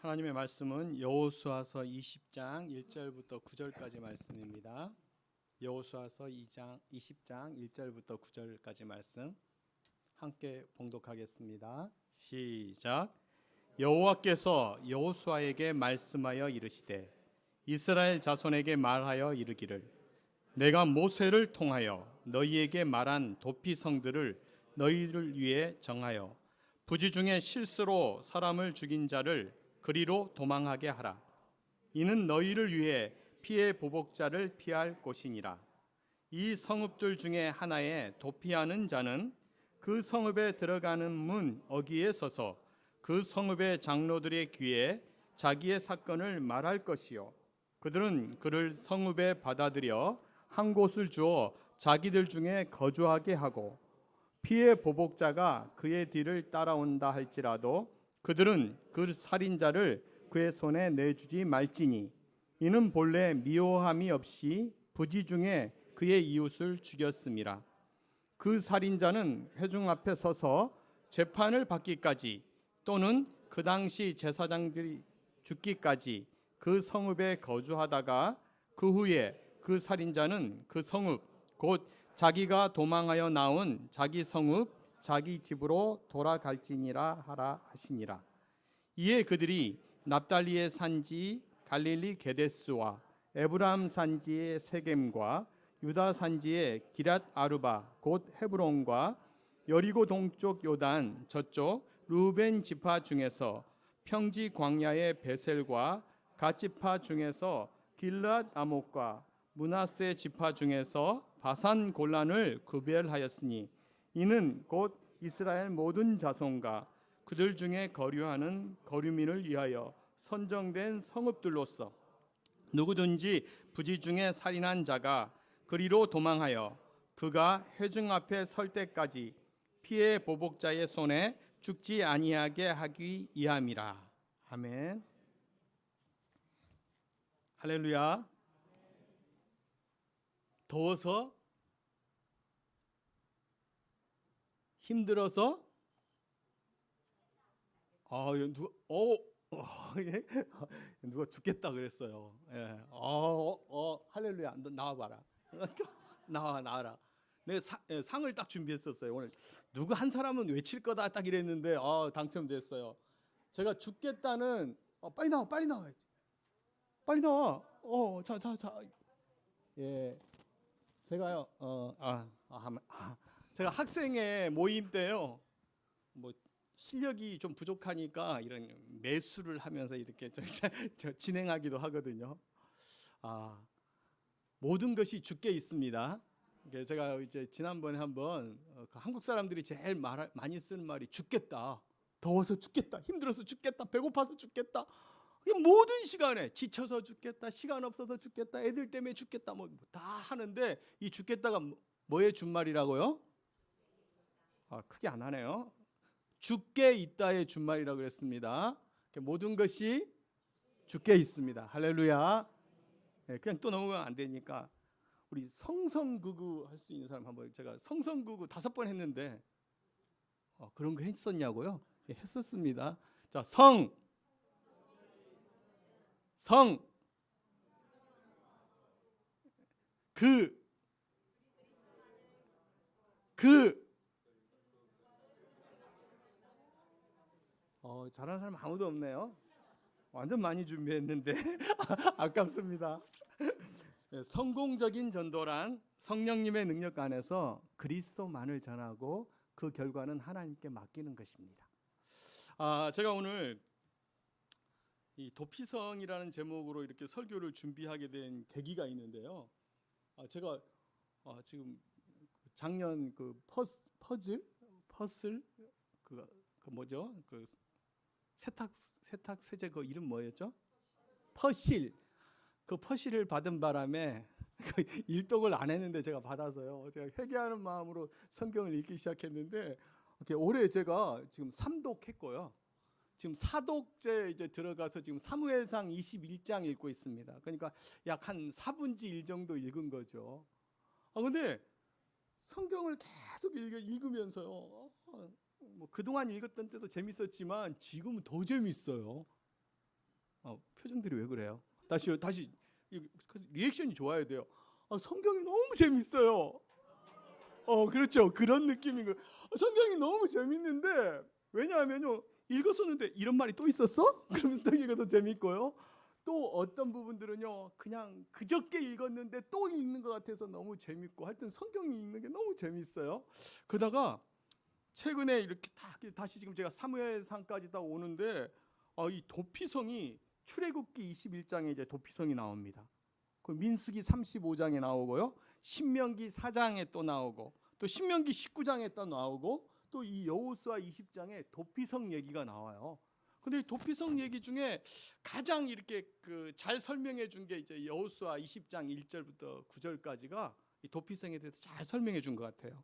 하나님의 말씀은 여호수아서 20장 1절부터 9절까지 말씀입니다. 여호수아서 20장 1절부터 9절까지 말씀 함께 봉독하겠습니다. 시작. 여호와께서 여호수아에게 말씀하여 이르시되 이스라엘 자손에게 말하여 이르기를 내가 모세를 통하여 너희에게 말한 도피성들을 너희를 위해 정하여 부지 중에 실수로 사람을 죽인 자를 그리로 도망하게 하라. 이는 너희를 위해 피해 보복자를 피할 곳이니라. 이 성읍들 중에 하나에 도피하는 자는 그 성읍에 들어가는 문 어귀에 서서 그 성읍의 장로들의 귀에 자기의 사건을 말할 것이요 그들은 그를 성읍에 받아들여 한 곳을 주어 자기들 중에 거주하게 하고 피해 보복자가 그의 뒤를 따라온다 할지라도 그들은 그 살인자를 그의 손에 내주지 말지니 이는 본래 미워함이 없이 부지 중에 그의 이웃을 죽였음이라. 그 살인자는 회중 앞에 서서 재판을 받기까지 또는 그 당시 제사장들이 죽기까지 그 성읍에 거주하다가 그 후에 그 살인자는 그 성읍 곧 자기가 도망하여 나온 자기 성읍 자기 집으로 돌아갈지니라 하라 하시니라. 이에 그들이 납달리의 산지 갈릴리 게데스와 에브라임 산지의 세겜과 유다 산지의 기랏 아르바 곧 헤브론과 여리고 동쪽 요단 저쪽 루벤 지파 중에서 평지 광야의 베셀과 갓 지파 중에서 길랏 아목과 므낫세 지파 중에서 바산 골란을 구별하였으니 이는 곧 이스라엘 모든 자손과 그들 중에 거류하는 거류민을 위하여 선정된 성읍들로서 누구든지 부지 중에 살인한 자가 그리로 도망하여 그가 회중 앞에 설 때까지 피해 보복자의 손에 죽지 아니하게 하기 위함이라. 아멘. 할렐루야. 더워서 힘들어서 누가 죽겠다 그랬어요. 예. 할렐루야. 너 나와봐라. 나와라. 내가 상을 딱 준비했었어요. 오늘 누구 한 사람은 외칠 거다 딱 이랬는데 당첨됐어요. 제가 죽겠다는 빨리 나와. 빨리 나와. 자. 예. 제가요. 제가 학생회 모임 때요. 뭐 실력이 좀 부족하니까 이런 매수를 하면서 이렇게 진행하기도 하거든요. 모든 것이 죽게 있습니다. 제가 이제 지난번에 한번 한국 사람들이 제일 많이 쓰는 말이 죽겠다, 더워서 죽겠다, 힘들어서 죽겠다, 배고파서 죽겠다. 모든 시간에 지쳐서 죽겠다, 시간 없어서 죽겠다, 애들 때문에 죽겠다, 뭐 다 하는데 이 죽겠다가 뭐의 준말이라고요? 크게 안 하네요. 죽게 있다의 준말이라고 그랬습니다. 모든 것이 죽게 있습니다. 할렐루야. 그냥 또 넘어가면 안 되니까 우리 성성구구 할 수 있는 사람 한번. 제가 성성구구 5번 했는데 그런 거 했었냐고요? 했었습니다. 자, 잘하는 사람 아무도 없네요. 완전 많이 준비했는데 아깝습니다. 성공적인 전도란 성령님의 능력 안에서 그리스도만을 전하고 그 결과는 하나님께 맡기는 것입니다. 제가 오늘 이 도피성이라는 제목으로 이렇게 설교를 준비하게 된 계기가 있는데요. 제가 지금 작년 그 퍼즐 그 뭐죠? 그 세탁 세제 그 이름 뭐였죠? 퍼실. 그 퍼실을 받은 바람에 일독을 안 했는데 제가 받아서요. 제가 회개하는 마음으로 성경을 읽기 시작했는데 올해 제가 지금 3독했고요. 지금 4독째 이제 들어가서 지금 사무엘상 21장 읽고 있습니다. 그러니까 약 한 4분의 1 정도 읽은 거죠. 근데 성경을 계속 읽으면서요. 뭐 그동안 읽었던 때도 재밌었지만 지금은 더 재밌어요. 표정들이 왜 그래요? 다시 리액션이 좋아야 돼요. 성경이 너무 재밌어요. 그렇죠. 그런 느낌인 거예요. 성경이 너무 재밌는데 왜냐하면요 읽었었는데 이런 말이 또 있었어? 그러면서 또 읽어도 재밌고요. 또 어떤 부분들은요 그냥 그저께 읽었는데 또 읽는 것 같아서 너무 재밌고 하여튼 성경이 읽는 게 너무 재밌어요. 그러다가 최근에 이렇게 다시 지금 제가 사무엘상까지 다 오는데 이 도피성이 출애굽기 21장에 이제 도피성이 나옵니다. 그 민수기 35장에 나오고요. 신명기 4장에 또 나오고 또 신명기 19장에 또 나오고 또 이 여호수아 20장에 도피성 얘기가 나와요. 근데 이 도피성 얘기 중에 가장 이렇게 잘 설명해 준 게 이제 여호수아 20장 1절부터 9절까지가 이 도피성에 대해서 잘 설명해 준 것 같아요.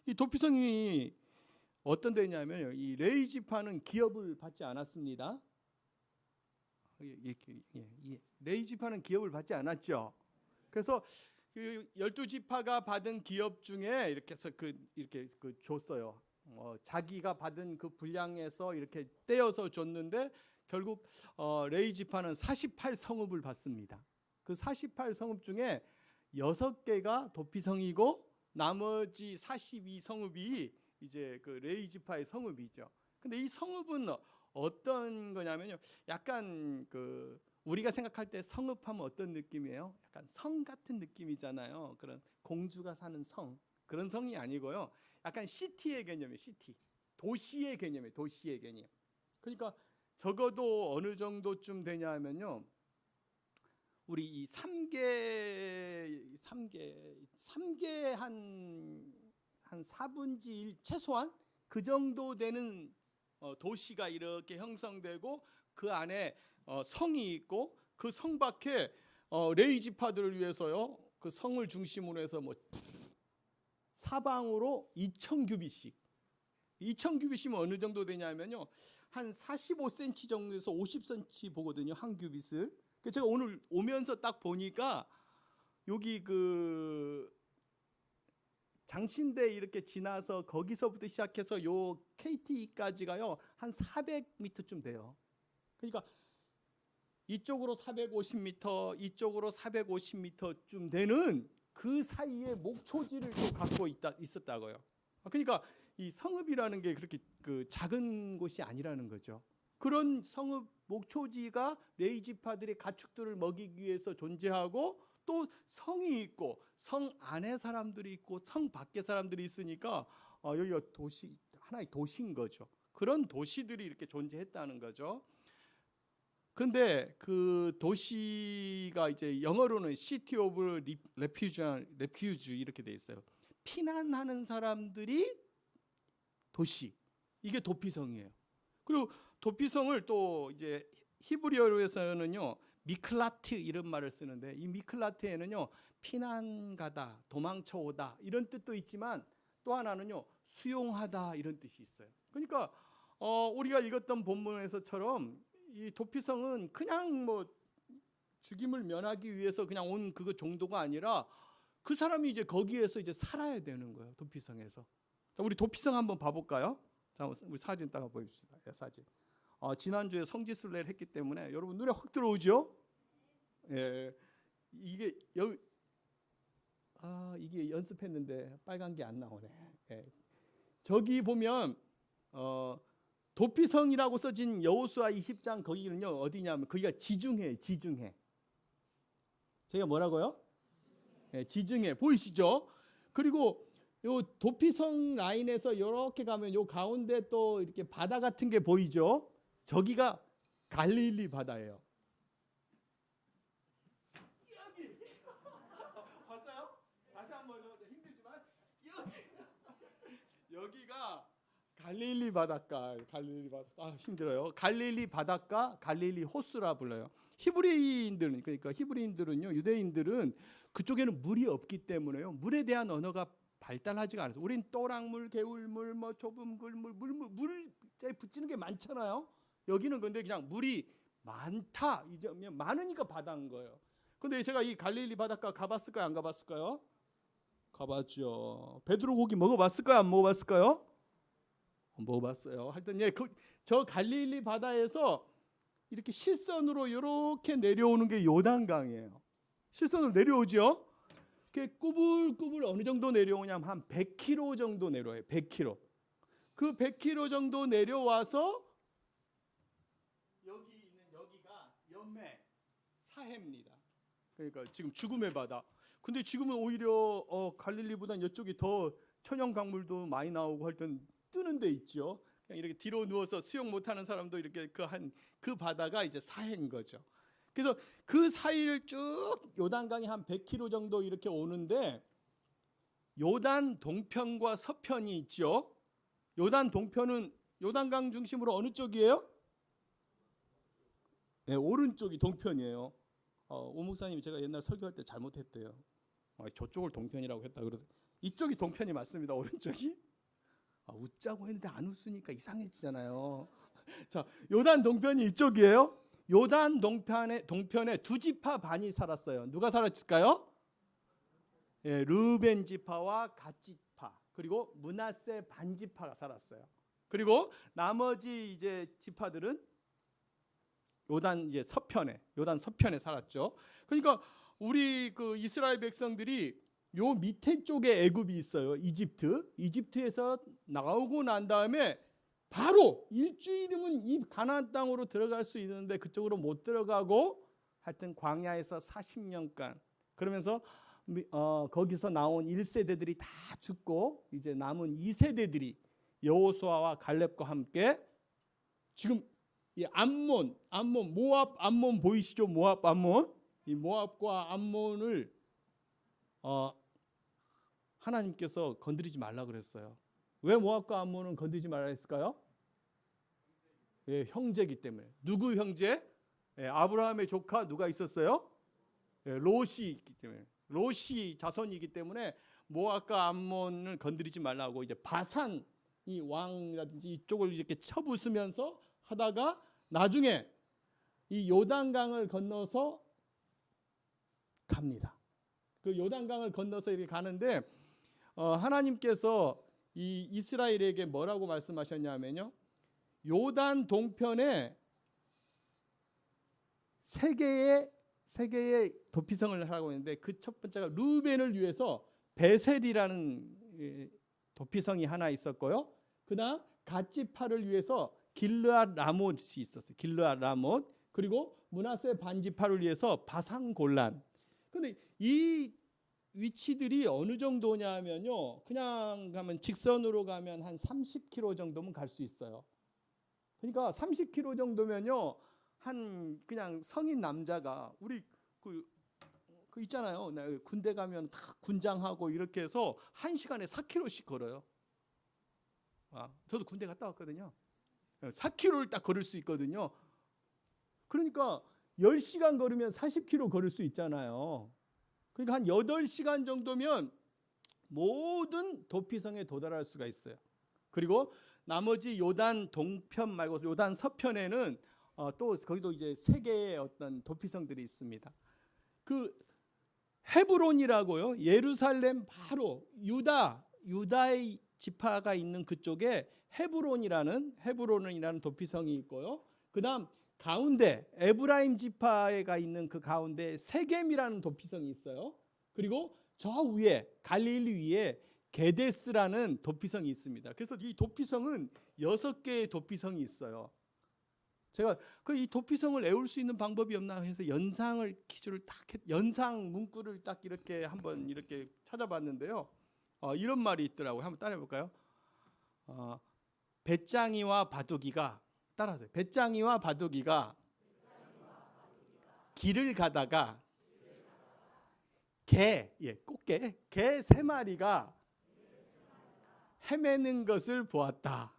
이 도피성이 어떤 데냐면요. 이 레위 지파는 기업을 받지 않았습니다. 레위 지파는 기업을 받지 않았죠. 그래서 그 12지파가 받은 기업 중에 이렇게 해서 이렇게 줬어요. 자기가 받은 그 분량에서 이렇게 떼어서 줬는데 결국 레위 지파는 48성읍을 받습니다. 그 48성읍 중에 6개가 도피성이고 나머지 42성읍이 이제 그 레위 지파의 성읍이죠. 근데 이 성읍은 어떤 거냐면요. 약간 우리가 생각할 때 성읍하면 어떤 느낌이에요? 약간 성 같은 느낌이잖아요. 그런 공주가 사는 성 그런 성이 아니고요. 약간 시티의 개념이에요. 시티 도시의 개념이에요. 도시의 개념. 그러니까 적어도 어느 정도쯤 되냐면요. 우리 이 3개 한 4분의 1 최소한 그 정도 되는 도시가 이렇게 형성되고 그 안에 성이 있고 그 성 밖에 레위 지파들을 위해서요. 그 성을 중심으로 해서 뭐 사방으로 2,000규빗씩. 2,000규빗이면 어느 정도 되냐면요. 한 45cm 정도에서 50cm 보거든요. 한 규빗을. 제가 오늘 오면서 딱 보니까 여기 장신대 이렇게 지나서 거기서부터 시작해서 요 KT까지가요. 한 400m쯤 돼요. 그러니까 이쪽으로 450m, 이쪽으로 450m쯤 되는 그 사이에 목초지를 또 갖고 있었다고요. 그러니까 이 성읍이라는 게 그렇게 작은 곳이 아니라는 거죠. 그런 성읍 목초지가 레위 지파들의 가축들을 먹이기 위해서 존재하고 또 성이 있고 성 안에 사람들이 있고 성 밖에 사람들이 있으니까 여기가 하나의 도시인 거죠. 그런 도시들이 이렇게 존재했다는 거죠. 그런데 그 도시가 이제 영어로는 City of Refuge 이렇게 돼 있어요. 피난하는 사람들이 도시. 이게 도피성이에요. 그리고 도피성을 또 이제 히브리어로에서는요 미클라트 이런 말을 쓰는데 이 미클라트에는요 피난가다, 도망쳐오다 이런 뜻도 있지만 또 하나는요 수용하다 이런 뜻이 있어요. 그러니까 우리가 읽었던 본문에서처럼 이 도피성은 그냥 뭐 죽임을 면하기 위해서 그냥 온 그거 정도가 아니라 그 사람이 이제 거기에서 이제 살아야 되는 거예요. 도피성에서. 자, 우리 도피성 한번 봐볼까요? 자, 우리 사진 따가 보여줍시다. 사진. 지난주에 성지순례를 했기 때문에 여러분 눈에 확 들어오죠? 예, 이게 이게 연습했는데 빨간 게 안 나오네. 예. 저기 보면 도피성이라고 써진 여호수아 20장 거기는요 어디냐면 거기가 지중해. 제가 뭐라고요? 예, 지중해 보이시죠? 그리고 요 도피성 라인에서 이렇게 가면 요 가운데 또 이렇게 바다 같은 게 보이죠? 저기가 갈릴리 바다예요. 여기 봤어요? 다시 한번 힘들지만 여기가 갈릴리 바닷가. 힘들어요. 갈릴리 바닷가, 갈릴리 호수라 불러요. 히브리인들은 그러니까 히브리인들은요, 유대인들은 그쪽에는 물이 없기 때문에요. 물에 대한 언어가 발달하지가 않아서 우린 또랑물, 개울물, 뭐 좁은 물을 붙이는 게 많잖아요. 여기는 근데 그냥 물이 많다. 이제 많으니까 바다인 거예요. 근데 제가 이 갈릴리 바닷가 가봤을까요? 안 가봤을까요? 가봤죠. 베드로 고기 먹어봤을까요? 안 먹어봤을까요? 먹어봤어요. 하여튼 저 갈릴리 바다에서 이렇게 실선으로 이렇게 내려오는 게 요단강이에요. 실선으로 내려오죠. 이렇게 꾸불꾸불 어느 정도 내려오냐면 한 100km 정도 내려와요. 100km. 그 100km 정도 내려와서 여기 있는 여기가 연매 사해입니다. 그러니까 지금 죽음의 바다. 근데 지금은 오히려 갈릴리보다는 이쪽이 더 천연 강물도 많이 나오고 할 땐 뜨는 데 있죠. 그냥 이렇게 뒤로 누워서 수영 못하는 사람도 이렇게 그 바다가 이제 사해인 거죠. 그래서 그 사이를 쭉 요단강이 한 100km 정도 이렇게 오는데 요단 동편과 서편이 있죠. 요단 동편은 요단강 중심으로 어느 쪽이에요? 네, 오른쪽이 동편이에요. 오 목사님이 제가 옛날 설교할 때 잘못했대요. 저쪽을 동편이라고 했다 그러더. 이쪽이 동편이 맞습니다. 오른쪽이. 웃자고 했는데 안 웃으니까 이상해지잖아요. 자, 요단 동편이 이쪽이에요. 요단 동편에 두 지파 반이 살았어요. 누가 살았을까요? 예, 르벤 지파와 갓 지파, 그리고 므낫세 반 지파가 살았어요. 그리고 나머지 이제 지파들은 요단 서편에 살았죠. 그러니까 우리 그 이스라엘 백성들이 요 밑에 쪽에 애굽이 있어요. 이집트에서 나오고 난 다음에 바로 일주일이면 이 가나안 땅으로 들어갈 수 있는데 그쪽으로 못 들어가고 하여튼 광야에서 40년간 그러면서 거기서 나온 1세대들이 다 죽고 이제 남은 2세대들이 여호수아와 갈렙과 함께 지금 이 모압 암몬 보이시죠? 모압 암몬. 이 모압과 암몬을 하나님께서 건드리지 말라 그랬어요. 왜 모압과 암몬은 건드리지 말라 했을까요? 예, 형제이기 때문에. 누구 형제? 예, 아브라함의 조카 누가 있었어요? 예, 롯이 있기 때문에. 롯이 자손이기 때문에 모압과 암몬을 건드리지 말라고 이제 바산 이 왕이라든지 이쪽을 이렇게 쳐부수면서 하다가 나중에 이 요단강을 건너서 갑니다. 그 요단강을 건너서 이렇게 가는데 하나님께서 이 이스라엘에게 뭐라고 말씀하셨냐면요. 요단 동편에 세 개의 도피성을 하고 있는데 그 첫 번째가 루벤을 위해서 베셀이라는 도피성이 하나 있었고요. 그다음 갓지파를 위해서 길르앗 라못이 있었어요. 길르앗 라못. 그리고 므낫세 반지파를 위해서 바산 골란. 근데 이 위치들이 어느 정도냐면요. 그냥 가면 직선으로 가면 한 30km 정도면 갈 수 있어요. 그러니까 30km 정도면요. 한 그냥 성인 남자가 우리 그 있잖아요. 군대 가면 다 군장하고 이렇게 해서 1시간에 4km씩 걸어요. 저도 군대 갔다 왔거든요. 4km를 딱 걸을 수 있거든요. 그러니까 10시간 걸으면 40km 걸을 수 있잖아요. 그러니까 한 8시간 정도면 모든 도피성에 도달할 수가 있어요. 그리고 나머지 요단 동편 말고 요단 서편에는 또 거기도 이제 3개의 어떤 도피성들이 있습니다. 그 헤브론이라고요. 예루살렘 바로 유다의 지파가 있는 그쪽에 헤브론이라는 도피성이 있고요. 그다음 가운데 에브라임 지파가 있는 그 가운데 세겜이라는 도피성이 있어요. 그리고 저 위에 갈릴리 위에 게데스라는 도피성이 있습니다. 그래서 이 도피성은 6개의 도피성이 있어요. 제가 이 도피성을 외울 수 있는 방법이 없나 해서 연상 문구를 딱 이렇게 한번 이렇게 찾아봤는데요. 이런 말이 있더라고요. 한번 따라해 볼까요? 배짱이와 바둑이가 따라하세요. 배짱이와 바둑이가 길을 가다가 개 3마리가 헤매는 것을 보았다.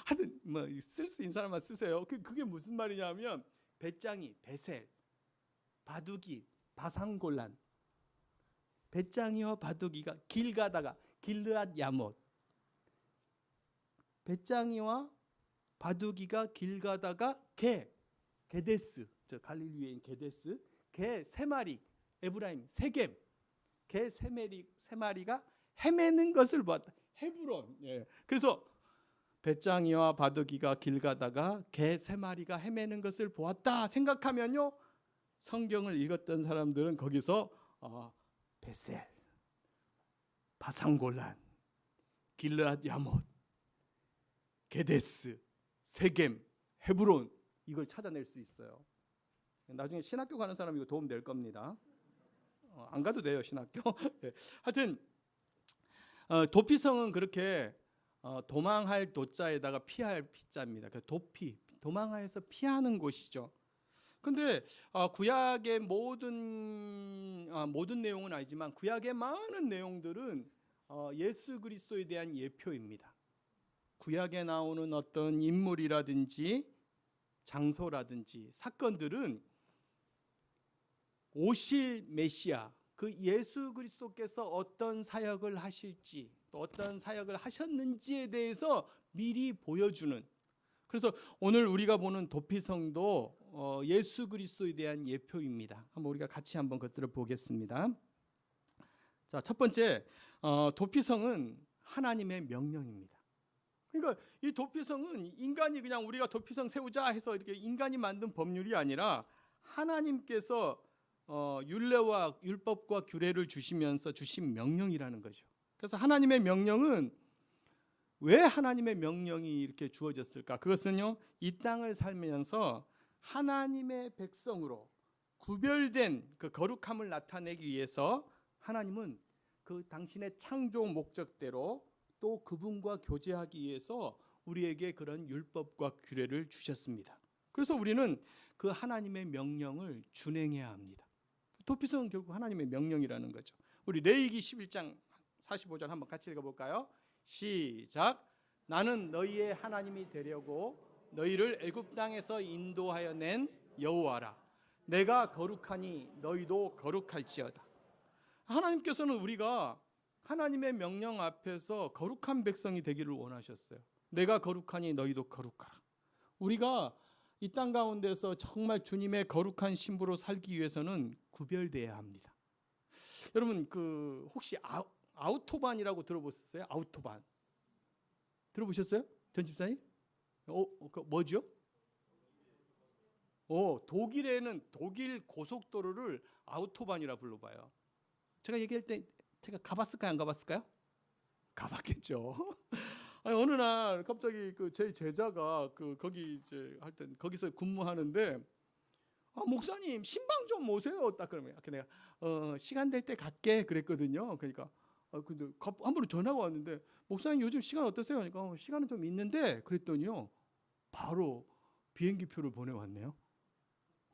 하여튼 쓸 수 있는 사람만 쓰세요. 그게 무슨 말이냐면 배짱이 베셀, 바둑이 바산골란. 배짱이와 바둑이가 길 가다가 길르앗 야못. 배짱이와 바둑이가 길 가다가 게데스, 저 갈릴리에 있는 게데스, 개 3마리, 에브라임 세겜, 개 3마리가 헤매는 것을 보았다. 헤브론. 예. 그래서 배짱이와 바둑이가 길 가다가 개 3마리가 헤매는 것을 보았다 생각하면요, 성경을 읽었던 사람들은 거기서 베셀, 바산골란, 길르앗 야못, 게데스, 세겜, 헤브론, 이걸 찾아낼 수 있어요. 나중에 신학교 가는 사람 이거 도움 될 겁니다. 안 가도 돼요, 신학교. 하여튼 도피성은 그렇게 도망할 도자에다가 피할 피자입니다. 도피, 도망하여서 피하는 곳이죠. 근데 구약의 모든 내용은 아니지만 구약의 많은 내용들은 예수 그리스도에 대한 예표입니다. 구약에 나오는 어떤 인물이라든지 장소라든지 사건들은 오실 메시아, 그 예수 그리스도께서 어떤 사역을 하실지, 또 어떤 사역을 하셨는지에 대해서 미리 보여주는, 그래서 오늘 우리가 보는 도피성도 예수 그리스도에 대한 예표입니다. 한번 우리가 같이 한번 그것들을 보겠습니다. 자, 첫 번째, 도피성은 하나님의 명령입니다. 그러니까 이 도피성은 인간이 그냥 우리가 도피성 세우자 해서 이렇게 인간이 만든 법률이 아니라 하나님께서 율례와 율법과 규례를 주시면서 주신 명령이라는 거죠. 그래서 하나님의 명령은, 왜 하나님의 명령이 이렇게 주어졌을까? 그것은요, 이 땅을 살면서 하나님의 백성으로 구별된 그 거룩함을 나타내기 위해서 하나님은 그 당신의 창조 목적대로 또 그분과 교제하기 위해서 우리에게 그런 율법과 규례를 주셨습니다. 그래서 우리는 그 하나님의 명령을 준행해야 합니다. 도피성은 결국 하나님의 명령이라는 거죠. 우리 레위기 11장 45절 한번 같이 읽어볼까요? 시작. 나는 너희의 하나님이 되려고 너희를 애굽 땅에서 인도하여 낸 여호와라. 내가 거룩하니 너희도 거룩할지어다. 하나님께서는 우리가 하나님의 명령 앞에서 거룩한 백성이 되기를 원하셨어요. 내가 거룩하니 너희도 거룩하라. 우리가 이 땅 가운데서 정말 주님의 거룩한 신부로 살기 위해서는 구별돼야 합니다. 여러분, 혹시 아우토반이라고 들어보셨어요? 아우토반 들어보셨어요? 전 집사님? 뭐죠? 독일에는 독일 고속도로를 아우토반이라 불러봐요. 제가 얘기할 때 제가 가봤을까요? 안 가봤을까요? 가봤겠죠. 아니, 어느 날 갑자기 제 제자가 거기 이제 할 때 거기서 근무하는데, 목사님 신방 좀 오세요. 딱 그러면 내가 시간 될 때 갈게 그랬거든요. 그러니까 근데 한 번 전화가 왔는데, 목사님 요즘 시간 어떠세요? 그러니까 시간은 좀 있는데 그랬더니요, 바로 비행기표를 보내왔네요.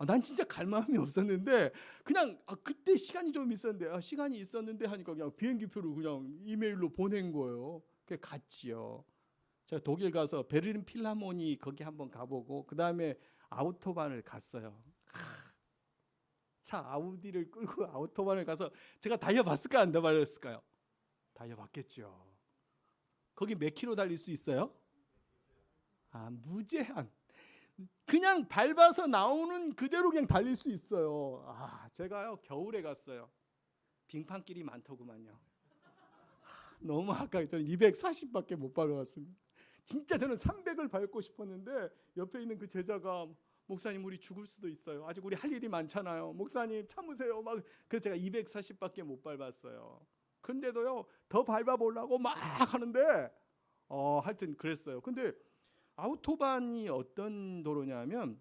난 진짜 갈 마음이 없었는데 그냥 그때 시간이 좀 있었는데 시간이 있었는데 하니까 그냥 비행기표를 그냥 이메일로 보낸 거예요. 그게 갔지요. 제가 독일 가서 베를린 필하모니 거기 한번 가보고 그 다음에 아우토반을 갔어요. 차 아우디를 끌고 아우토반을 가서 제가 달려봤을까 안 달려봤을까요? 달려봤겠죠. 거기 몇 킬로 달릴 수 있어요? 무제한. 그냥 밟아서 나오는 그대로 그냥 달릴 수 있어요. 제가요 겨울에 갔어요. 빙판길이 많더구만요. 너무 아까워. 저는 240밖에 못 밟아왔습니다. 진짜 저는 300을 밟고 싶었는데 옆에 있는 그 제자가, 목사님 우리 죽을 수도 있어요. 아직 우리 할 일이 많잖아요. 목사님 참으세요. 그래서 제가 240밖에 못 밟았어요. 그런데도요 더 밟아보려고 막 하는데 하여튼 그랬어요. 근데 아우토반이 어떤 도로냐면,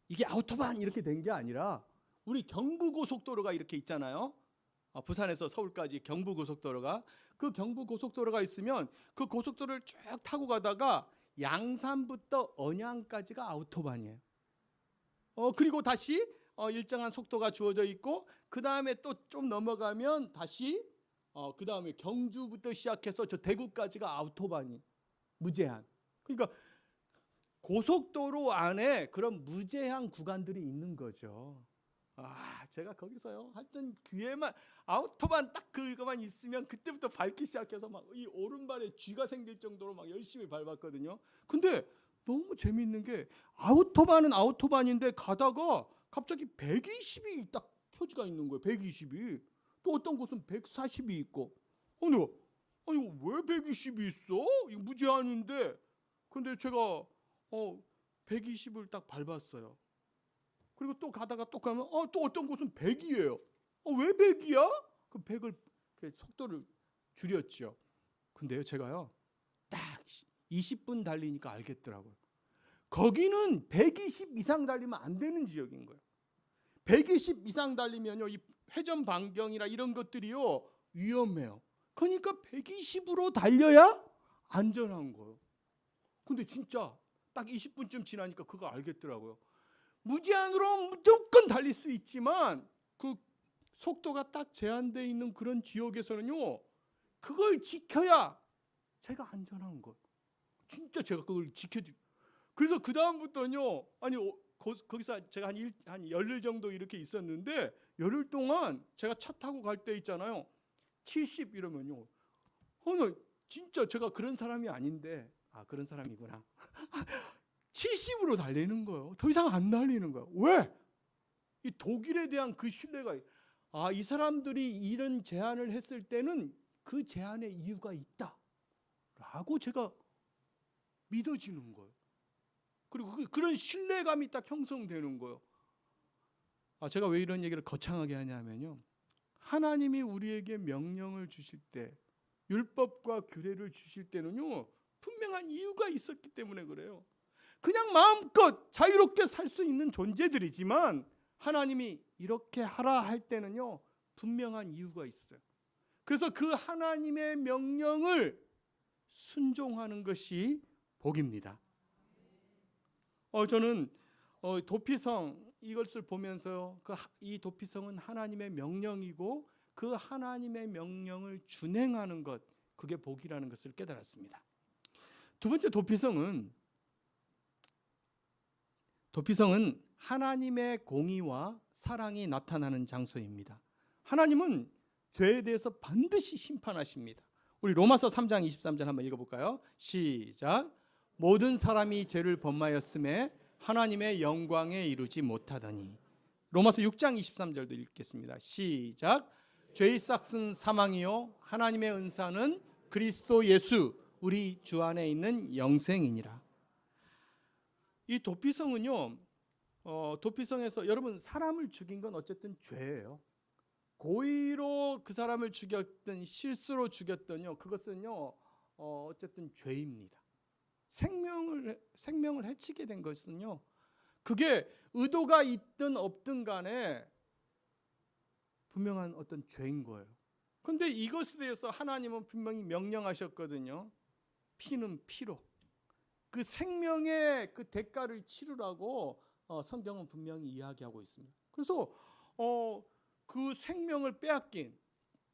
이게 아우토반 이렇게 된 게 아니라 우리 경부고속도로가 이렇게 있잖아요. 부산에서 서울까지 경부고속도로가, 그 경부고속도로가 있으면 그 고속도로를 쭉 타고 가다가 양산부터 언양까지가 아우토반이에요. 그리고 다시 일정한 속도가 주어져 있고, 그 다음에 또 좀 넘어가면 다시 그 다음에 경주부터 시작해서 저 대구까지가 아우토반이 무제한. 그러니까 고속도로 안에 그런 무제한 구간들이 있는 거죠. 제가 거기서요 하여튼 귀에만 아우토반 딱 그거만 있으면 그때부터 밟기 시작해서 막 이 오른발에 쥐가 생길 정도로 막 열심히 밟았거든요. 근데 너무 재미있는 게, 아우토반은 아우토반인데 가다가 갑자기 120이 딱 표지가 있는 거예요. 120이. 또 어떤 곳은 140이 있고. 아니 왜 120이 있어? 이거 무제한인데. 근데 제가 120을 딱 밟았어요. 그리고 또 가다가 또 가면 또 어떤 곳은 100이에요. 왜 100이야? 그 100을 속도를 줄였죠. 근데요, 제가요 딱 20분 달리니까 알겠더라고요. 거기는 120 이상 달리면 안 되는 지역인 거예요. 120 이상 달리면요, 이 회전 반경이나 이런 것들이요 위험해요. 그러니까 120으로 달려야 안전한 거예요. 근데 진짜 딱 20분쯤 지나니까 그거 알겠더라고요. 무제한으로 무조건 달릴 수 있지만 그 속도가 딱 제한되어 있는 그런 지역에서는요, 그걸 지켜야 제가 안전한 거예요. 진짜 제가 그걸 지켜드려요. 그래서 그 다음부터는요, 아니 거기서 제가 한 열흘 정도 이렇게 있었는데, 열흘 동안 제가 차 타고 갈 때 있잖아요, 70 이러면요, 나 진짜 제가 그런 사람이 아닌데, 그런 사람이구나. 70으로 달리는 거예요. 더 이상 안 달리는 거예요. 왜? 이 독일에 대한 그 신뢰가, 이 사람들이 이런 제안을 했을 때는 그 제안의 이유가 있다라고 제가 믿어지는 거예요. 그리고 그런 신뢰감이 딱 형성되는 거예요. 제가 왜 이런 얘기를 거창하게 하냐면요, 하나님이 우리에게 명령을 주실 때, 율법과 규례를 주실 때는요, 분명한 이유가 있었기 때문에 그래요. 그냥 마음껏 자유롭게 살 수 있는 존재들이지만 하나님이 이렇게 하라 할 때는요, 분명한 이유가 있어요. 그래서 그 하나님의 명령을 순종하는 것이 복입니다. 저는 도피성 이것을 보면서요, 이 도피성은 하나님의 명령이고 그 하나님의 명령을 준행하는 것, 그게 복이라는 것을 깨달았습니다. 두 번째, 도피성은 하나님의 공의와 사랑이 나타나는 장소입니다. 하나님은 죄에 대해서 반드시 심판하십니다. 우리 로마서 3장 23절 한번 읽어볼까요? 시작. 모든 사람이 죄를 범하였음에 하나님의 영광에 이르지 못하더니. 로마서 6장 23절도 읽겠습니다. 시작. 죄의 싹은 사망이요 하나님의 은사는 그리스도 예수 우리 주 안에 있는 영생이니라. 이 도피성은요, 도피성에서 여러분, 사람을 죽인 건 어쨌든 죄예요. 고의로 그 사람을 죽였든 실수로 죽였든요, 그것은요 어쨌든 죄입니다. 생명을 해치게 된 것은요, 그게 의도가 있든 없든 간에 분명한 어떤 죄인 거예요. 그런데 이것에 대해서 하나님은 분명히 명령하셨거든요. 피는 피로, 그 생명의 그 대가를 치르라고 성경은 분명히 이야기하고 있습니다. 그래서 그 생명을 빼앗긴,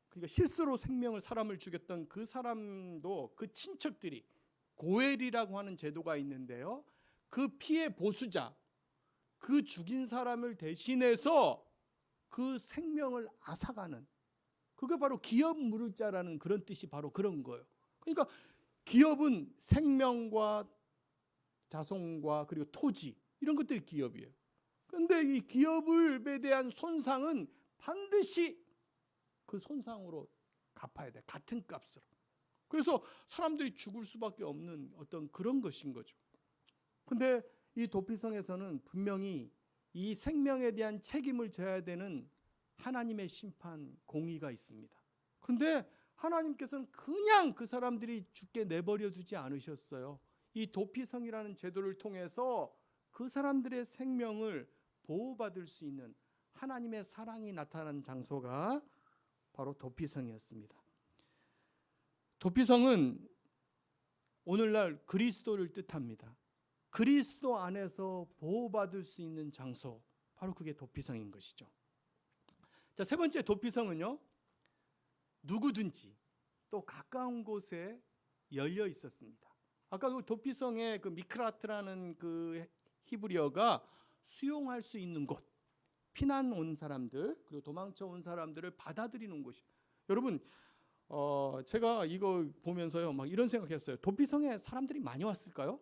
그러니까 실수로 사람을 죽였던 그 사람도, 그 친척들이 고엘이라고 하는 제도가 있는데요, 그 피의 보수자, 그 죽인 사람을 대신해서 그 생명을 앗아가는, 그게 바로 기업 물을 자라는 그런 뜻이 바로 그런 거예요. 그러니까 기업은 생명과 자손과 그리고 토지, 이런 것들이 기업이에요. 그런데 이 기업에 대한 손상은 반드시 그 손상으로 갚아야 돼, 같은 값으로. 그래서 사람들이 죽을 수밖에 없는 어떤 그런 것인 거죠. 그런데 이 도피성에서는 분명히 이 생명에 대한 책임을 져야 되는 하나님의 심판, 공의가 있습니다. 그런데 하나님께서는 그냥 그 사람들이 죽게 내버려 두지 않으셨어요. 이 도피성이라는 제도를 통해서 그 사람들의 생명을 보호받을 수 있는 하나님의 사랑이 나타난 장소가 바로 도피성이었습니다. 도피성은 오늘날 그리스도를 뜻합니다. 그리스도 안에서 보호받을 수 있는 장소, 바로 그게 도피성인 것이죠. 자, 세 번째, 도피성은요, 누구든지 또 가까운 곳에 열려 있었습니다. 아까 그 도피성의 그 미크라트라는 그 히브리어가 수용할 수 있는 곳, 피난 온 사람들, 그리고 도망쳐 온 사람들을 받아들이는 곳이. 여러분, 제가 이거 보면서요, 막 이런 생각했어요. 도피성에 사람들이 많이 왔을까요?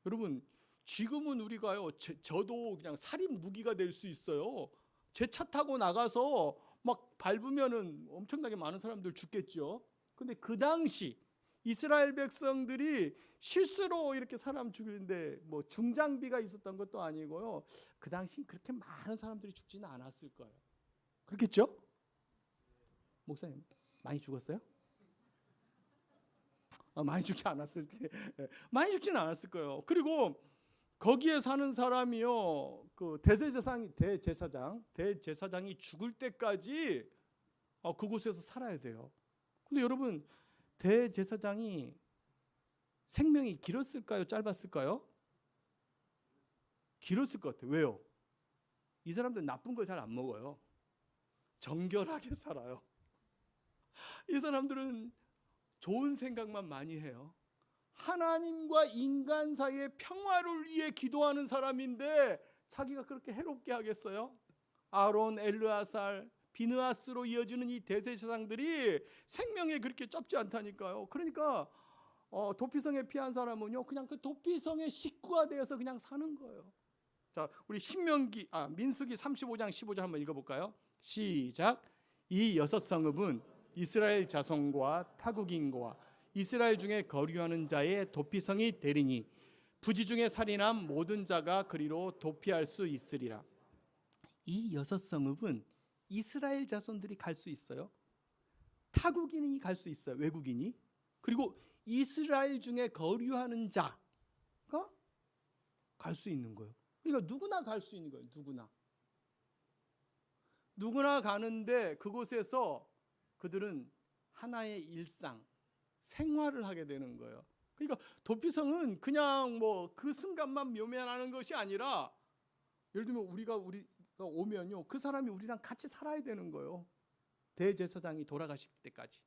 여러분, 지금은 우리가요, 저도 그냥 살인 무기가 될 수 있어요. 제 차 타고 나가서 막 밟으면은 엄청나게 많은 사람들 죽겠죠. 근데 그 당시 이스라엘 백성들이 실수로 이렇게 사람 죽이는데 뭐 중장비가 있었던 것도 아니고요. 그 당시 그렇게 많은 사람들이 죽지는 않았을 거예요. 그렇겠죠? 목사님 많이 죽었어요? 많이 죽지 않았을 때 많이 죽지는 않았을 거예요. 그리고 거기에 사는 사람이요, 그 대제사장이 죽을 때까지 그곳에서 살아야 돼요. 근데 여러분, 대제사장이 생명이 길었을까요? 짧았을까요? 길었을 것 같아요. 왜요? 이 사람들 나쁜 거 잘 안 먹어요. 정결하게 살아요. 이 사람들은 좋은 생각만 많이 해요. 하나님과 인간 사이의 평화를 위해 기도하는 사람인데 자기가 그렇게 해롭게 하겠어요? 아론, 엘르아살, 비느하스로 이어지는 이 대제사장들이 생명에 그렇게 짧지 않다니까요. 그러니까 도피성에 피한 사람은요, 그냥 그 도피성의 식구가 되어서 그냥 사는 거예요. 자, 우리 민수기 35장 15절 한번 읽어볼까요? 시작. 이 6성읍은 이스라엘 자손과 타국인과 이스라엘 중에 거류하는 자의 도피성이 되리니 부지 중에 살인한 모든 자가 그리로 도피할 수 있으리라. 이 6성읍은 이스라엘 자손들이 갈 수 있어요. 타국인이 갈 수 있어요. 외국인이. 그리고 이스라엘 중에 거류하는 자가 갈 수 있는 거예요. 그러니까 누구나 갈 수 있는 거예요. 누구나 가는데 그곳에서 그들은 하나의 일상, 생활을 하게 되는 거예요. 그러니까 도피성은 그냥 뭐 그 순간만 묘면하는 것이 아니라, 예를 들면 우리가 오면요, 그 사람이 우리랑 같이 살아야 되는 거예요. 대제사장이 돌아가실 때까지.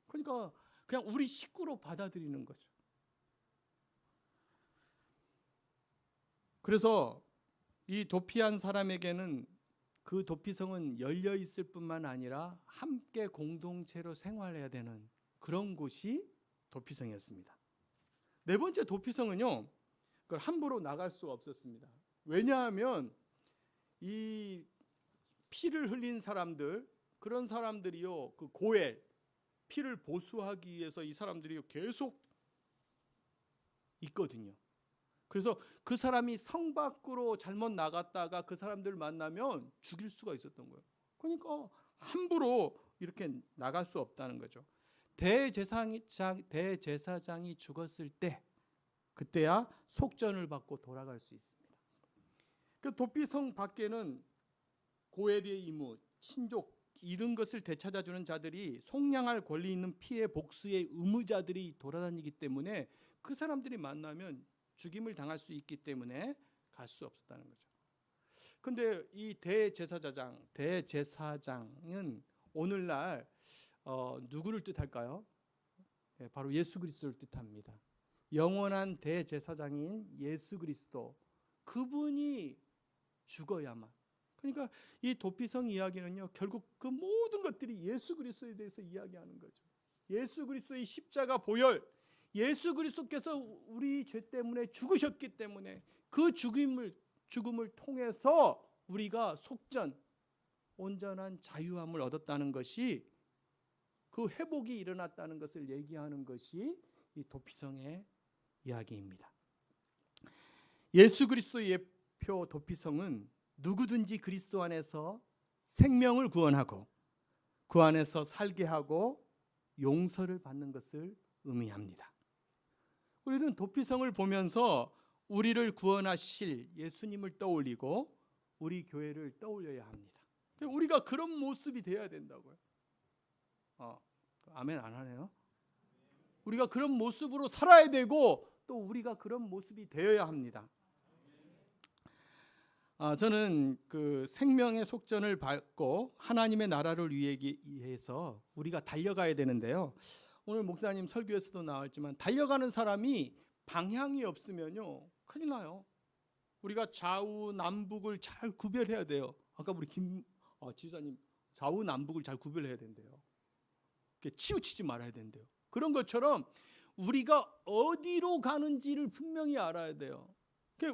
그러니까 그냥 우리 식구로 받아들이는 거죠. 그래서 이 도피한 사람에게는 그 도피성은 열려 있을 뿐만 아니라 함께 공동체로 생활해야 되는 그런 곳이 도피성이었습니다. 네 번째, 도피성은요, 그걸 함부로 나갈 수가 없었습니다. 왜냐하면 이 피를 흘린 사람들, 그런 사람들이요, 그 고엘, 피를 보수하기 위해서 이 사람들이 계속 있거든요. 그래서 그 사람이 성 밖으로 잘못 나갔다가 그 사람들 만나면 죽일 수가 있었던 거예요. 그러니까 함부로 이렇게 나갈 수 없다는 거죠. 대제사장이 죽었을 때, 그때야 속전을 받고 돌아갈 수 있습니다. 그 도피성 밖에는 고엘의 이모, 친족 이런 것을 되찾아주는 자들이, 속량할 권리 있는 피해 복수의 의무자들이 돌아다니기 때문에 그 사람들이 만나면 죽임을 당할 수 있기 때문에 갈 수 없었다는 거죠. 근데 이 대제사장은 오늘날 누구를 뜻할까요? 바로 예수 그리스도를 뜻합니다. 영원한 대제사장인 예수 그리스도, 그분이 죽어야만. 그러니까 이 도피성 이야기는요, 결국 그 모든 것들이 예수 그리스도에 대해서 이야기하는 거죠. 예수 그리스도의 십자가 보혈, 예수 그리스도께서 우리 죄 때문에 죽으셨기 때문에 그 죽음을 통해서 우리가 속전, 온전한 자유함을 얻었다는 것이, 그 회복이 일어났다는 것을 얘기하는 것이 이 도피성의 이야기입니다. 예수 그리스도의 예표 도피성은 누구든지 그리스도 안에서 생명을 구원하고 그 안에서 살게 하고 용서를 받는 것을 의미합니다. 우리는 도피성을 보면서 우리를 구원하실 예수님을 떠올리고 우리 교회를 떠올려야 합니다. 우리가 그런 모습이 되어야 된다고요. 아멘 안 하네요. 우리가 그런 모습으로 살아야 되고 또 우리가 그런 모습이 되어야 합니다. 저는 그 생명의 속전을 받고 하나님의 나라를 위해서 우리가 달려가야 되는데요. 오늘 목사님 설교에서도 나왔지만 달려가는 사람이 방향이 없으면요, 큰일 나요. 우리가 좌우 남북을 잘 구별해야 돼요. 아까 우리 지사님 좌우 남북을 잘 구별해야 된대요. 치우치지 말아야 된대요. 그런 것처럼 우리가 어디로 가는지를 분명히 알아야 돼요.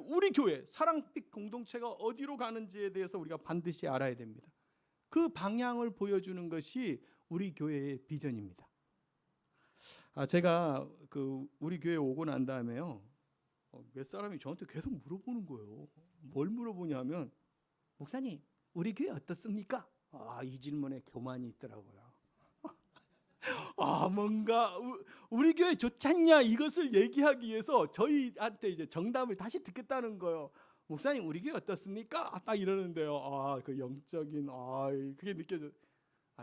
우리 교회 사랑빛 공동체가 어디로 가는지에 대해서 우리가 반드시 알아야 됩니다. 그 방향을 보여주는 것이 우리 교회의 비전입니다. 제가 우리 교회 오고 난 다음에요. 몇 사람이 저한테 계속 물어보는 거예요. 뭘 물어보냐면, 목사님, 우리 교회 어떻습니까? 이 질문에 교만이 있더라고요. 뭔가 우리 교회 좋잖냐 이것을 얘기하기 위해서 저희한테 이제 정답을 다시 듣겠다는 거예요. 목사님, 우리 교회 어떻습니까? 딱 이러는데요. 그 영적인 그게 느껴져.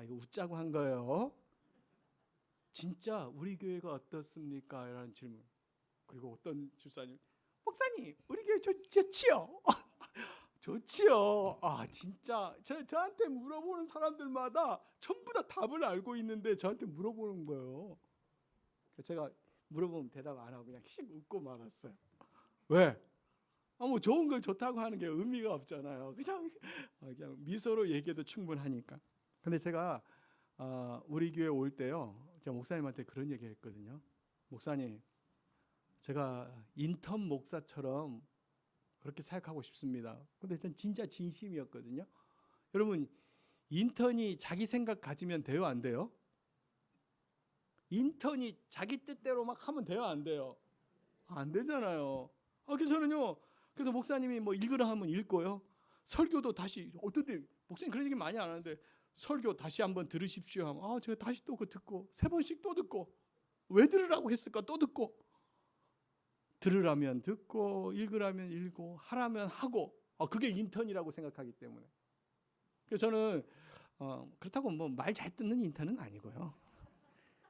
이거 웃자고 한 거예요. 진짜 우리 교회가 어떻습니까? 이라는 질문. 그리고 어떤 집사님, 목사님, 우리 교회 좋지요? 좋지요. 진짜 저한테 물어보는 사람들마다 전부 다 답을 알고 있는데 저한테 물어보는 거예요. 제가 물어보면 대답 안 하고 그냥 씩 웃고 말았어요. 왜? 뭐 좋은 걸 좋다고 하는 게 의미가 없잖아요. 그냥 미소로 얘기해도 충분하니까. 근데 제가 우리 교회 올 때요, 제가 목사님한테 그런 얘기 했거든요. 목사님, 제가 인턴 목사처럼 그렇게 생각하고 싶습니다. 근데 전 진짜 진심이었거든요. 여러분, 인턴이 자기 생각 가지면 돼요, 안 돼요? 인턴이 자기 뜻대로 막 하면 돼요, 안 돼요? 안 되잖아요. 그래서 목사님이 뭐 읽으라 하면 읽고요. 설교도 다시, 어떤 때 목사님 그런 얘기 많이 안 하는데, 설교 다시 한번 들으십시오 하면 제가 다시 또 듣고 3번씩 또 듣고, 왜 들으라고 했을까 또 듣고, 들으라면 듣고 읽으라면 읽고 하라면 하고, 그게 인턴이라고 생각하기 때문에. 그래서 저는 그렇다고 뭐 말 잘 듣는 인턴은 아니고요.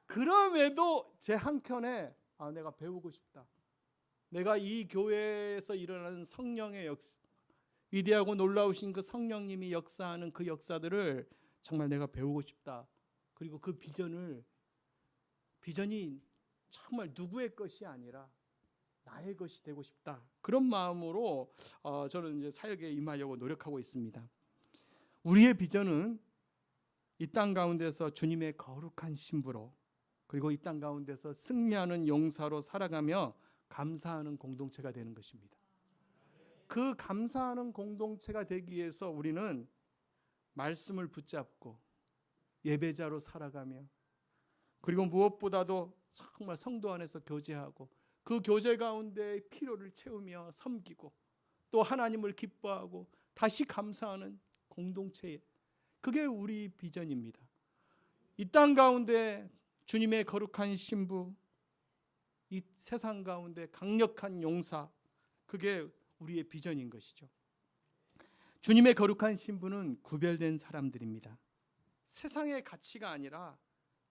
그럼에도 제 한켠에 내가 배우고 싶다. 내가 이 교회에서 일어나는 성령의 역사, 위대하고 놀라우신 그 성령님이 역사하는 그 역사들을 정말 내가 배우고 싶다. 그리고 그 비전이 정말 누구의 것이 아니라 나의 것이 되고 싶다. 그런 마음으로 저는 이제 사역에 임하려고 노력하고 있습니다. 우리의 비전은 이 땅 가운데서 주님의 거룩한 신부로, 그리고 이 땅 가운데서 승리하는 용사로 살아가며 감사하는 공동체가 되는 것입니다. 그 감사하는 공동체가 되기 위해서 우리는 말씀을 붙잡고 예배자로 살아가며, 그리고 무엇보다도 정말 성도 안에서 교제하고 그 교제 가운데 필요를 채우며 섬기고, 또 하나님을 기뻐하고 다시 감사하는 공동체, 그게 우리 비전입니다. 이 땅 가운데 주님의 거룩한 신부, 이 세상 가운데 강력한 용사, 그게 우리의 비전인 것이죠. 주님의 거룩한 신부는 구별된 사람들입니다. 세상의 가치가 아니라,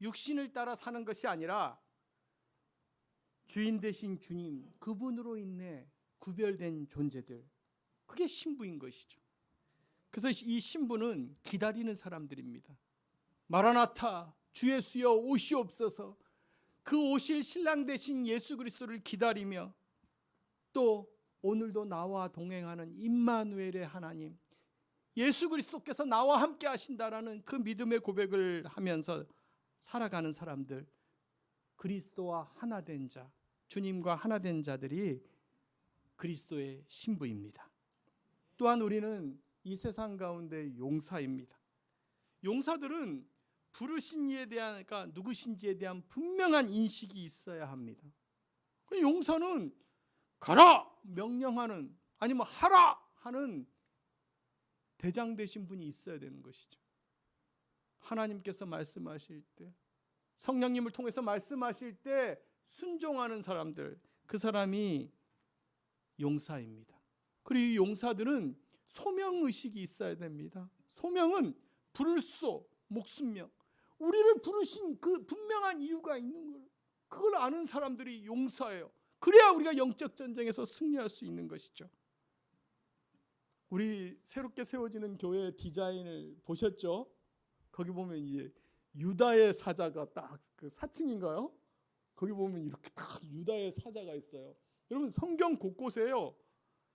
육신을 따라 사는 것이 아니라 주인 되신 주님, 그분으로 인해 구별된 존재들, 그게 신부인 것이죠. 그래서 이 신부는 기다리는 사람들입니다. 마라나타, 주 예수여 오시옵소서, 그 오실 신랑 되신 예수 그리스도를 기다리며, 또 오늘도 나와 동행하는 임마누엘의 하나님, 예수 그리스도께서 나와 함께 하신다라는 그 믿음의 고백을 하면서 살아가는 사람들, 그리스도와 하나 된 자, 주님과 하나 된 자들이 그리스도의 신부입니다. 또한 우리는 이 세상 가운데 용사입니다. 용사들은 부르신 이에 대한, 그러니까 누구신지에 대한 분명한 인식이 있어야 합니다. 용사는 가라 명령하는, 아니면 하라 하는 대장 되신 분이 있어야 되는 것이죠. 하나님께서 말씀하실 때, 성령님을 통해서 말씀하실 때 순종하는 사람들, 그 사람이 용사입니다. 그리고 이 용사들은 소명의식이 있어야 됩니다. 소명은 불소, 목숨명, 우리를 부르신 그 분명한 이유가 있는 걸, 그걸 아는 사람들이 용사예요. 그래야 우리가 영적 전쟁에서 승리할 수 있는 것이죠. 우리 새롭게 세워지는 교회 디자인을 보셨죠? 거기 보면 이제 유다의 사자가 딱 그 4층인가요? 거기 보면 이렇게 딱 유다의 사자가 있어요. 여러분, 성경 곳곳에요,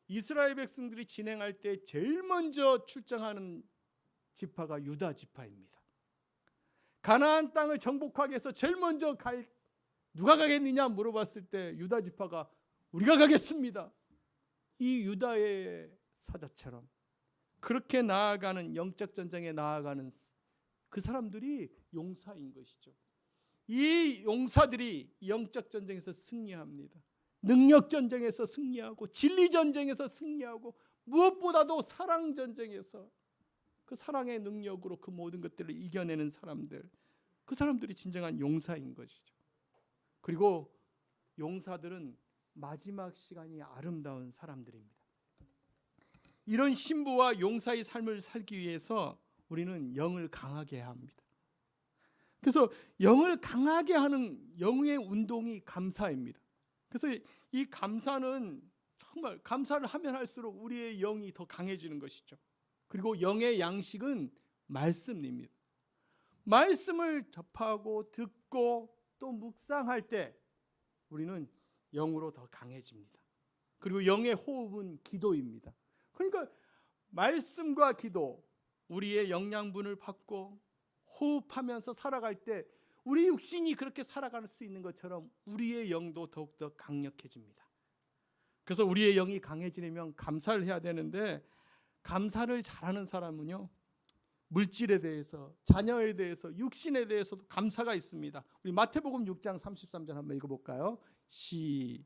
이스라엘 백성들이 진행할 때 제일 먼저 출정하는 지파가 유다 지파입니다. 가나안 땅을 정복하기 위해서 제일 먼저 누가 가겠느냐 물어봤을 때 유다 지파가 우리가 가겠습니다. 이 유다의 사자처럼 그렇게 나아가는, 영적 전쟁에 나아가는 그 사람들이 용사인 것이죠. 이 용사들이 영적 전쟁에서 승리합니다. 능력 전쟁에서 승리하고 진리 전쟁에서 승리하고 무엇보다도 사랑 전쟁에서 그 사랑의 능력으로 그 모든 것들을 이겨내는 사람들, 그 사람들이 진정한 용사인 것이죠. 그리고 용사들은 마지막 시간이 아름다운 사람들입니다. 이런 신부와 용사의 삶을 살기 위해서 우리는 영을 강하게 해야 합니다. 그래서 영을 강하게 하는 영의 운동이 감사입니다. 그래서 이 감사는 정말 감사를 하면 할수록 우리의 영이 더 강해지는 것이죠. 그리고 영의 양식은 말씀입니다. 말씀을 접하고 듣고 또 묵상할 때 우리는 영으로 더 강해집니다. 그리고 영의 호흡은 기도입니다. 그러니까 말씀과 기도, 우리의 영양분을 받고 호흡하면서 살아갈 때 우리 육신이 그렇게 살아갈 수 있는 것처럼 우리의 영도 더욱더 강력해집니다. 그래서 우리의 영이 강해지려면 감사를 해야 되는데, 감사를 잘하는 사람은요, 물질에 대해서, 자녀에 대해서, 육신에 대해서도 감사가 있습니다. 우리 마태복음 6장 33절 한번 읽어볼까요? 시작.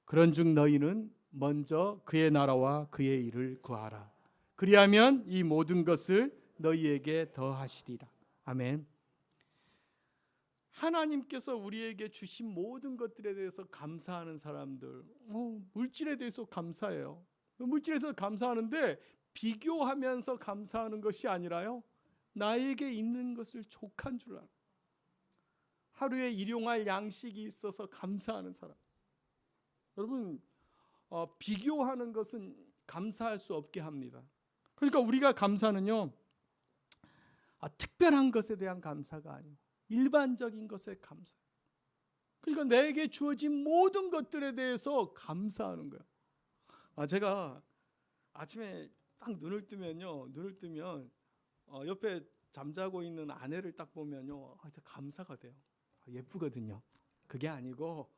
그런즉 너희는 먼저 그의 나라와 그의 일을 구하라. 그리하면 이 모든 것을 너희에게 더하시리라. 아멘. 하나님께서 우리에게 주신 모든 것들에 대해서 감사하는 사람들, 물질에 대해서 감사해요. 물질에 대해서 감사하는데 비교하면서 감사하는 것이 아니라요, 나에게 있는 것을 족한 줄 알아. 하루에 일용할 양식이 있어서 감사하는 사람. 여러분, 비교하는 것은 감사할 수 없게 합니다. 그러니까 우리가 감사는요, 특별한 것에 대한 감사가 아니고 일반적인 것에 감사. 그러니까 내게 주어진 모든 것들에 대해서 감사하는 거예요. 제가 아침에 딱 눈을 뜨면 옆에 잠자고 있는 아내를 딱 보면요, 진짜 감사가 돼요. 예쁘거든요. 그게 아니고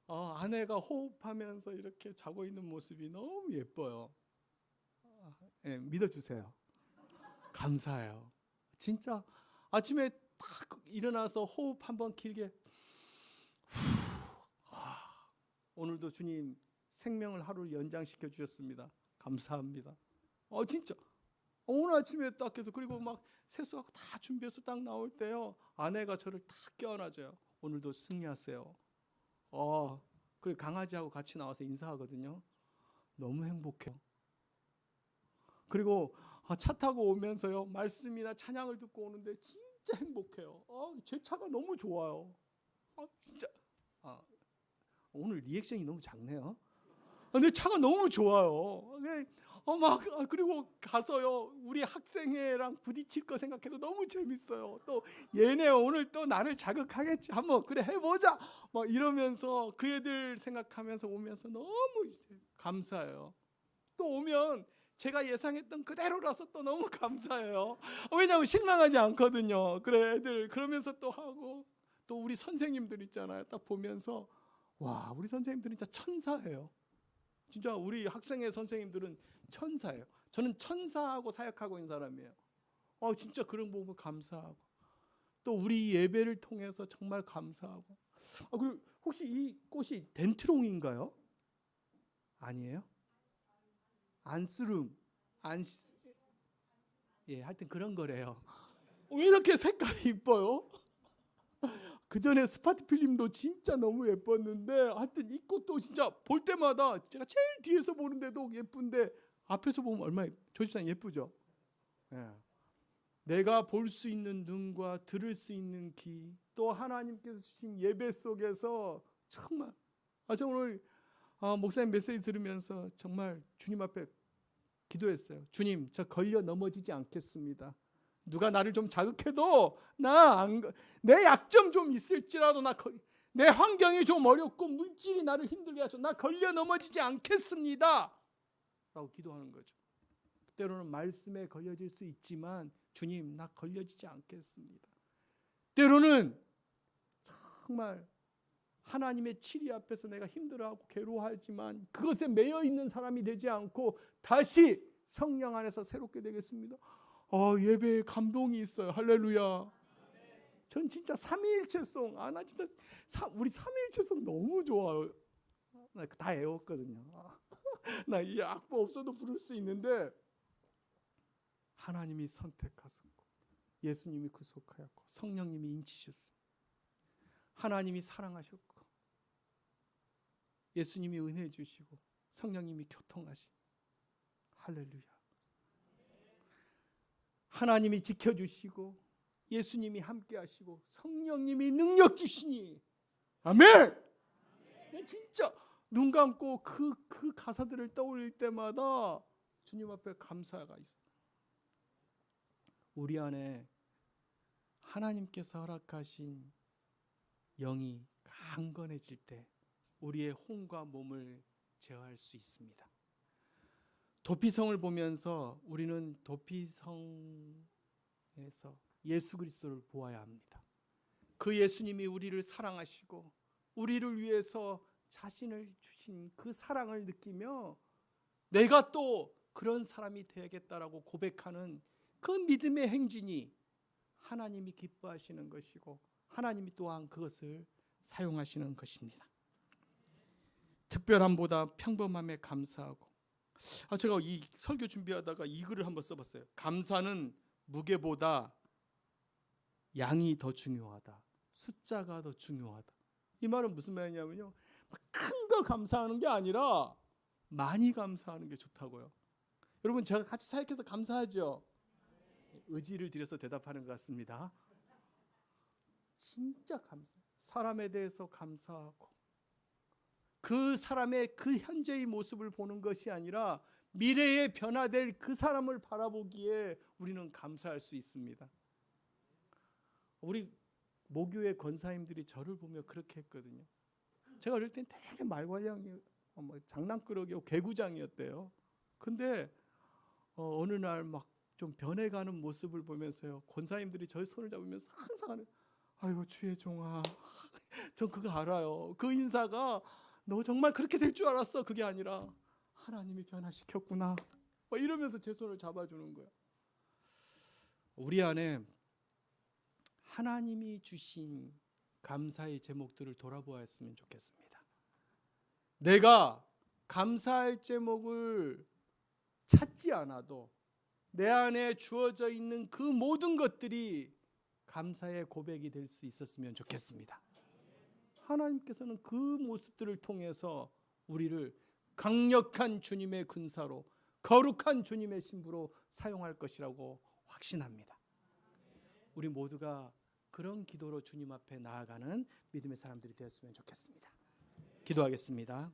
아내가 호흡하면서 이렇게 자고 있는 모습이 너무 예뻐요. 믿어주세요. 감사해요. 진짜 아침에 딱 일어나서 호흡 한번 길게, 오늘도 주님 생명을 하루를 연장시켜 주셨습니다. 감사합니다. 진짜 오늘 아침에 딱 해서, 그리고 막 세수하고 다 준비해서 딱 나올 때요, 아내가 저를 딱 껴안아줘요. 오늘도 승리하세요. 그리고 강아지하고 같이 나와서 인사하거든요. 너무 행복해요. 그리고 차 타고 오면서요, 말씀이나 찬양을 듣고 오는데 진짜 행복해요. 제 차가 너무 좋아요. 진짜. 오늘 리액션이 너무 작네요. 근데 차가 너무 좋아요. 그리고 가서요, 우리 학생회랑 부딪힐 거 생각해도 너무 재밌어요. 또 얘네 오늘 또 나를 자극하겠지, 한번 그래 해보자, 이러면서 그 애들 생각하면서 오면서 너무 감사해요. 또 오면 제가 예상했던 그대로라서 또 너무 감사해요. 왜냐하면 실망하지 않거든요. 그래, 애들 그러면서 또 하고, 또 우리 선생님들 있잖아요. 딱 보면서 와, 우리 선생님들은 진짜 천사예요. 진짜 우리 학생회 선생님들은 천사예요. 저는 천사하고 사역하고 있는 사람이에요. 진짜 그런 거 보면 감사하고, 또 우리 예배를 통해서 정말 감사하고. 그리고 혹시 이 꽃이 덴트롱인가요? 아니에요? 안스름, 하여튼 그런 거래요. 왜 이렇게 색깔이 이뻐요? 그 전에 스파트 필름도 진짜 너무 예뻤는데, 하여튼 이 꽃도 진짜 볼 때마다, 제가 제일 뒤에서 보는데도 예쁜데 앞에서 보면 얼마나 조집사님 예쁘죠? 내가 볼 수 있는 눈과 들을 수 있는 귀, 또 하나님께서 주신 예배 속에서 정말, 저 오늘 목사님 메시지 들으면서 정말 주님 앞에 기도했어요. 주님, 저 걸려 넘어지지 않겠습니다. 누가 나를 좀 자극해도 내 약점 좀 있을지라도 내 환경이 좀 어렵고 물질이 나를 힘들게 하죠, 나 걸려 넘어지지 않겠습니다 라고 기도하는 거죠. 때로는 말씀에 걸려질 수 있지만, 주님, 나 걸려지지 않겠습니다. 때로는 정말 하나님의 치리 앞에서 내가 힘들어하고 괴로워하지만 그것에 매여 있는 사람이 되지 않고 다시 성령 안에서 새롭게 되겠습니다. 예배에 감동이 있어요. 할렐루야. 전 진짜 삼위일체송, 나 진짜 우리 삼위일체송 너무 좋아요. 나 다 외웠거든요. 나 이 악보 없어도 부를 수 있는데, 하나님이 선택하셨고 예수님이 구속하였고 성령님이 인치셨어. 하나님이 사랑하셨고 예수님이 은혜 주시고 성령님이 교통하신, 할렐루야. 하나님이 지켜주시고 예수님이 함께 하시고 성령님이 능력 주시니, 아멘. 진짜 눈 감고 그 가사들을 떠올릴 때마다 주님 앞에 감사가 있어요. 우리 안에 하나님께서 허락하신 영이 강건해질 때 우리의 혼과 몸을 제어할 수 있습니다. 도피성을 보면서 우리는 도피성에서 예수 그리스도를 보아야 합니다. 그 예수님이 우리를 사랑하시고 우리를 위해서 자신을 주신 그 사랑을 느끼며 내가 또 그런 사람이 되야겠다라고 고백하는 그 믿음의 행진이 하나님이 기뻐하시는 것이고 하나님이 또한 그것을 사용하시는 것입니다. 특별함보다 평범함에 감사하고, 제가 이 설교 준비하다가 이 글을 한번 써봤어요. 감사는 무게보다 양이 더 중요하다, 숫자가 더 중요하다. 이 말은 무슨 말이냐면요, 큰 거 감사하는 게 아니라 많이 감사하는 게 좋다고요. 여러분, 제가 같이 사역해서 감사하죠? 의지를 들여서 대답하는 것 같습니다. 진짜 감사. 사람에 대해서 감사하고 그 사람의 그 현재의 모습을 보는 것이 아니라 미래에 변화될 그 사람을 바라보기에 우리는 감사할 수 있습니다. 우리 모교회 권사님들이 저를 보며 그렇게 했거든요. 제가 어릴 땐 되게 말괄량이 장난꾸러기고 개구장이었대요. 근데 어느 날 막 좀 변해가는 모습을 보면서요, 권사님들이 저의 손을 잡으면서 항상 하는, 아이고 주의 종아, 전 그거 알아요. 그 인사가 너 정말 그렇게 될 줄 알았어, 그게 아니라 하나님이 변화시켰구나, 이러면서 제 손을 잡아주는 거예요. 우리 안에 하나님이 주신 감사의 제목들을 돌아보았으면 좋겠습니다. 내가 감사할 제목을 찾지 않아도 내 안에 주어져 있는 그 모든 것들이 감사의 고백이 될 수 있었으면 좋겠습니다. 하나님께서는 그 모습들을 통해서 우리를 강력한 주님의 군사로, 거룩한 주님의 신부로 사용할 것이라고 확신합니다. 우리 모두가 그런 기도로 주님 앞에 나아가는 믿음의 사람들이 되었으면 좋겠습니다. 기도하겠습니다.